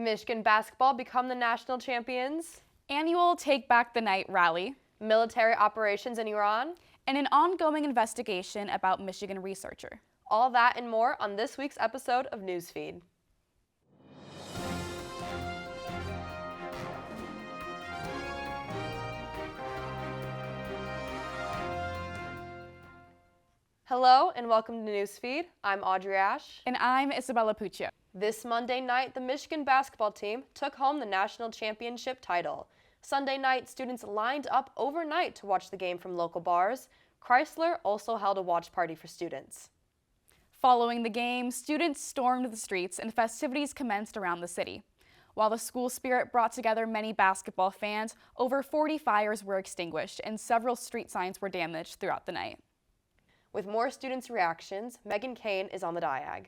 Michigan basketball become the national champions. Annual Take Back the Night rally. Military operations in Iran. And an ongoing investigation about Michigan researcher. All that and more on this week's episode of Newsfeed. Hello and welcome to Newsfeed. I'm Audrey Ash. And I'm Isabella Puccio. This Monday night, the Michigan basketball team took home the national championship title. Sunday night, students lined up overnight to watch the game from local bars. Chrysler also held a watch party for students. Following the game, students stormed the streets and festivities commenced around the city. While the school spirit brought together many basketball fans, over 40 fires were extinguished and several street signs were damaged throughout the night. With more students' reactions, Megan Kane is on the Diag.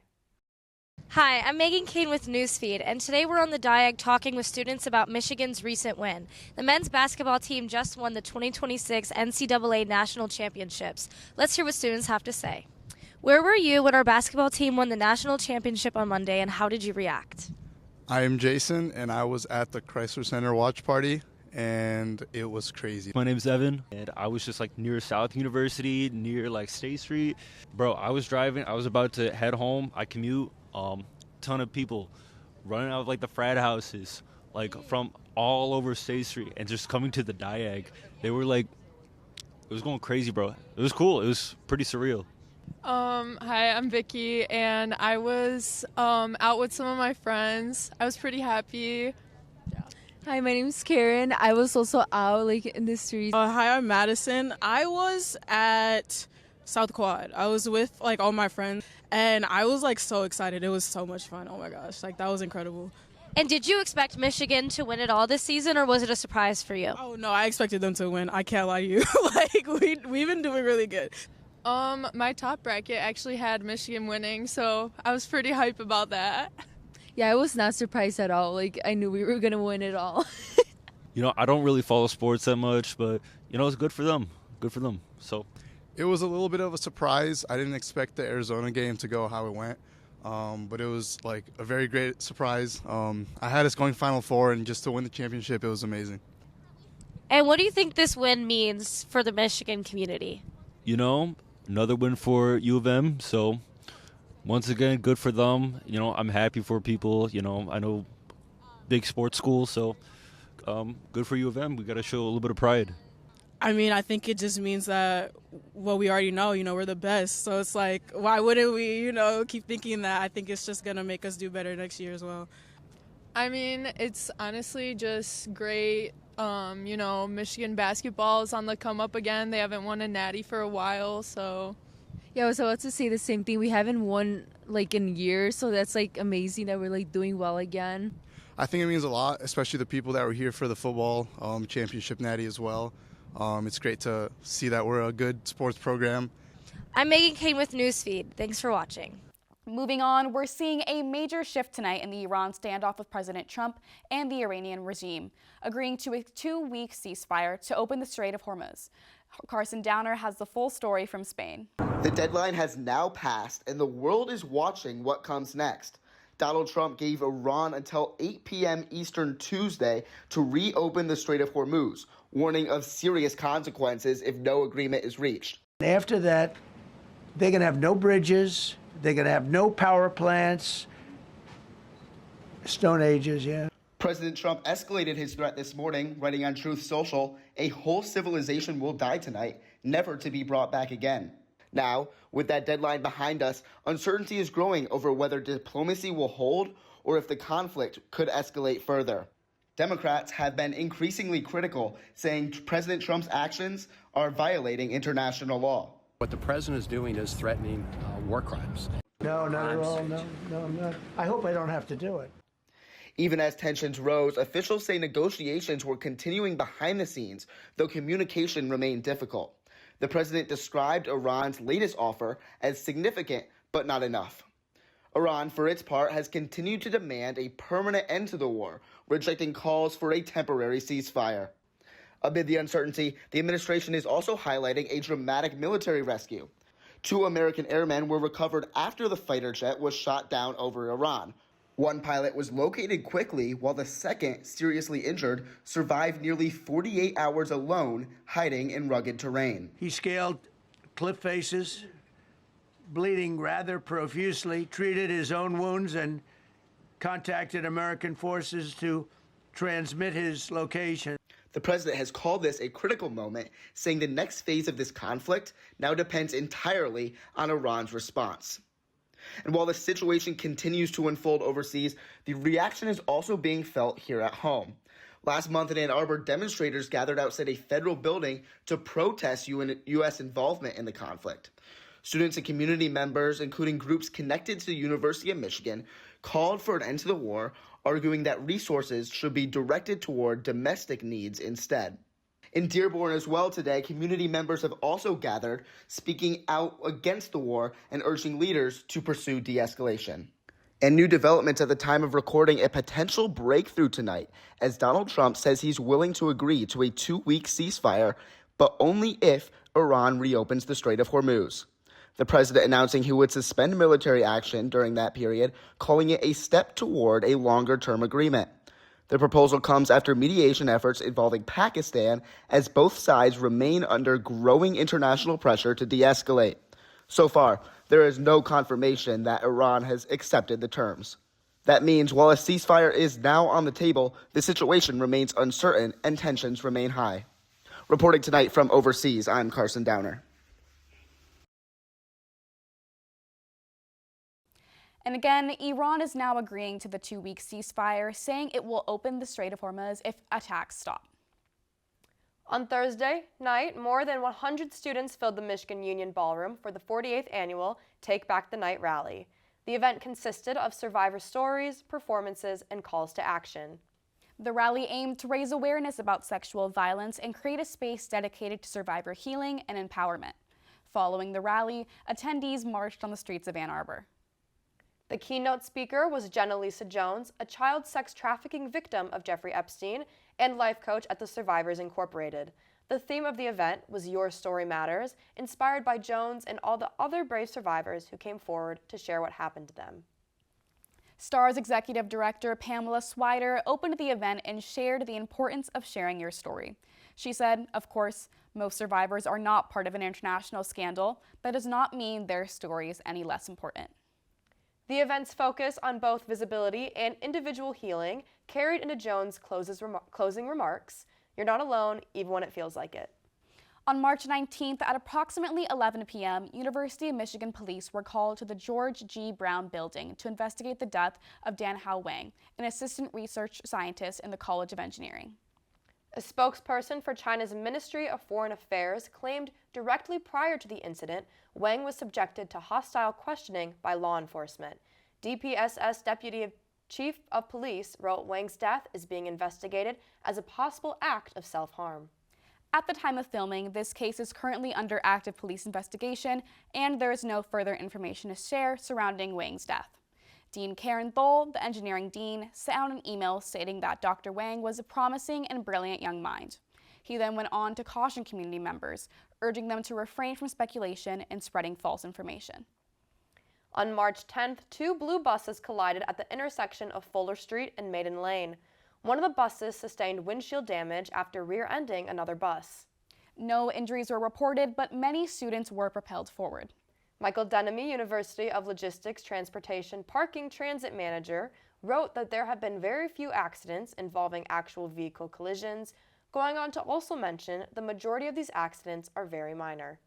Hi, I'm Megan Kane with Newsfeed, and today we're on the Diag talking with students about Michigan's recent win. The men's basketball team just won the 2026 NCAA National Championships. Let's hear what students have to say. Where were you when our basketball team won the national championship on Monday, and how did you react? I am Jason, and I was at the Chrysler Center watch party, and it was crazy. My name's Evan, and I was just near South University, near State Street. Bro, I was driving. I was about to head home. I commute. Ton of people running out of the frat houses, from all over State Street, and just coming to the Diag. They were it was going crazy, bro. It was cool. It was pretty surreal. Hi, I'm Vicky, and I was out with some of my friends. I was pretty happy. Yeah. Hi, my name's Karen. I was also out in the streets. Hi, I'm Madison. I was at South Quad. I was with all my friends, and I was so excited. It was so much fun. Oh my gosh, that was incredible. And did you expect Michigan to win it all this season, or was it a surprise for you? Oh no, I expected them to win. I can't lie to you. We've been doing really good. My top bracket actually had Michigan winning, so I was pretty hype about that. Yeah, I was not surprised at all. I knew we were gonna win it all. I don't really follow sports that much, but it's good for them. Good for them. So. It was a little bit of a surprise. I didn't expect the Arizona game to go how it went, but it was a very great surprise. I had us going Final Four, and just to win the championship, it was amazing. And what do you think this win means for the Michigan community? Another win for U of M, so once again, good for them. I'm happy for people. I know big sports school, so good for U of M. We got to show a little bit of pride. I mean, I think it just means that what we already know, we're the best. So it's why wouldn't we, keep thinking that? I think it's just going to make us do better next year as well. I mean, it's honestly just great. Michigan basketball is on the come up again. They haven't won a natty for a while, so. Yeah, I was about to say the same thing. We haven't won in years, so that's amazing that we're doing well again. I think it means a lot, especially the people that were here for the football championship natty as well. It's great to see that we're a good sports program. I'm Megan Kane with Newsfeed. Thanks for watching. Moving on, we're seeing a major shift tonight in the Iran standoff with President Trump and the Iranian regime, agreeing to a 2-week ceasefire to open the Strait of Hormuz. Carson Downer has the full story from Spain. The deadline has now passed, and the world is watching what comes next. Donald Trump gave Iran until 8 p.m. Eastern Tuesday to reopen the Strait of Hormuz, warning of serious consequences if no agreement is reached. After that, they're going to have no bridges, they're going to have no power plants. Stone Ages, yeah. President Trump escalated his threat this morning, writing on Truth Social, "A whole civilization will die tonight, never to be brought back again." Now, with that deadline behind us, uncertainty is growing over whether diplomacy will hold or if the conflict could escalate further. Democrats have been increasingly critical, saying President Trump's actions are violating international law. What the president is doing is threatening war crimes. No, not at all. No, I'm not. I hope I don't have to do it. Even as tensions rose, officials say negotiations were continuing behind the scenes, though communication remained difficult. The president described Iran's latest offer as significant, but not enough. Iran, for its part, has continued to demand a permanent end to the war, rejecting calls for a temporary ceasefire. Amid the uncertainty, the administration is also highlighting a dramatic military rescue. 2 American airmen were recovered after the fighter jet was shot down over Iran. One pilot was located quickly, while the second, seriously injured, survived nearly 48 hours alone, hiding in rugged terrain. He scaled cliff faces, bleeding rather profusely, treated his own wounds, and contacted American forces to transmit his location. The president has called this a critical moment, saying the next phase of this conflict now depends entirely on Iran's response. And while the situation continues to unfold overseas, the reaction is also being felt here at home. Last month in Ann Arbor, demonstrators gathered outside a federal building to protest U.S. involvement in the conflict. Students and community members, including groups connected to the University of Michigan, called for an end to the war, arguing that resources should be directed toward domestic needs instead. In Dearborn as well today, community members have also gathered, speaking out against the war and urging leaders to pursue de-escalation. And new developments at the time of recording a potential breakthrough tonight, as Donald Trump says he's willing to agree to a 2-week ceasefire, but only if Iran reopens the Strait of Hormuz. The president announcing he would suspend military action during that period, calling it a step toward a longer-term agreement. The proposal comes after mediation efforts involving Pakistan, as both sides remain under growing international pressure to de-escalate. So far, there is no confirmation that Iran has accepted the terms. That means while a ceasefire is now on the table, the situation remains uncertain and tensions remain high. Reporting tonight from overseas, I'm Carson Downer. And again, Iran is now agreeing to the 2-week ceasefire, saying it will open the Strait of Hormuz if attacks stop. On Thursday night, more than 100 students filled the Michigan Union Ballroom for the 48th annual Take Back the Night rally. The event consisted of survivor stories, performances, and calls to action. The rally aimed to raise awareness about sexual violence and create a space dedicated to survivor healing and empowerment. Following the rally, attendees marched on the streets of Ann Arbor. The keynote speaker was Jenna Lisa Jones, a child sex trafficking victim of Jeffrey Epstein and life coach at the Survivors Incorporated. The theme of the event was Your Story Matters, inspired by Jones and all the other brave survivors who came forward to share what happened to them. STAR's executive director, Pamela Swider, opened the event and shared the importance of sharing your story. She said, of course, most survivors are not part of an international scandal. That does not mean their story is any less important. The event's focus on both visibility and individual healing carried into Jones' closing remarks. You're not alone, even when it feels like it. On March 19th at approximately 11 p.m., University of Michigan police were called to the George G. Brown building to investigate the death of Dan Hao Wang, an assistant research scientist in the College of Engineering. A spokesperson for China's Ministry of Foreign Affairs claimed directly prior to the incident, Wang was subjected to hostile questioning by law enforcement. DPSS Deputy Chief of Police wrote Wang's death is being investigated as a possible act of self-harm. At the time of filming, this case is currently under active police investigation, and there is no further information to share surrounding Wang's death. Dean Karen Thole, the engineering dean, sent out an email stating that Dr. Wang was a promising and brilliant young mind. He then went on to caution community members, urging them to refrain from speculation and spreading false information. On March 10th, 2 blue buses collided at the intersection of Fuller Street and Maiden Lane. One of the buses sustained windshield damage after rear-ending another bus. No injuries were reported, but many students were propelled forward. Michael Denemy, University of Logistics, Transportation, Parking Transit Manager, wrote that there have been very few accidents involving actual vehicle collisions, going on to also mention the majority of these accidents are very minor.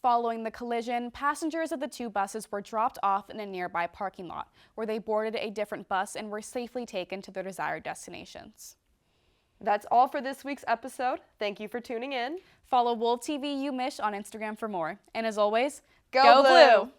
Following the collision, passengers of the 2 buses were dropped off in a nearby parking lot, where they boarded a different bus and were safely taken to their desired destinations. That's all for this week's episode. Thank you for tuning in. Follow Wolf TV UMich on Instagram for more. And as always, Go Blue!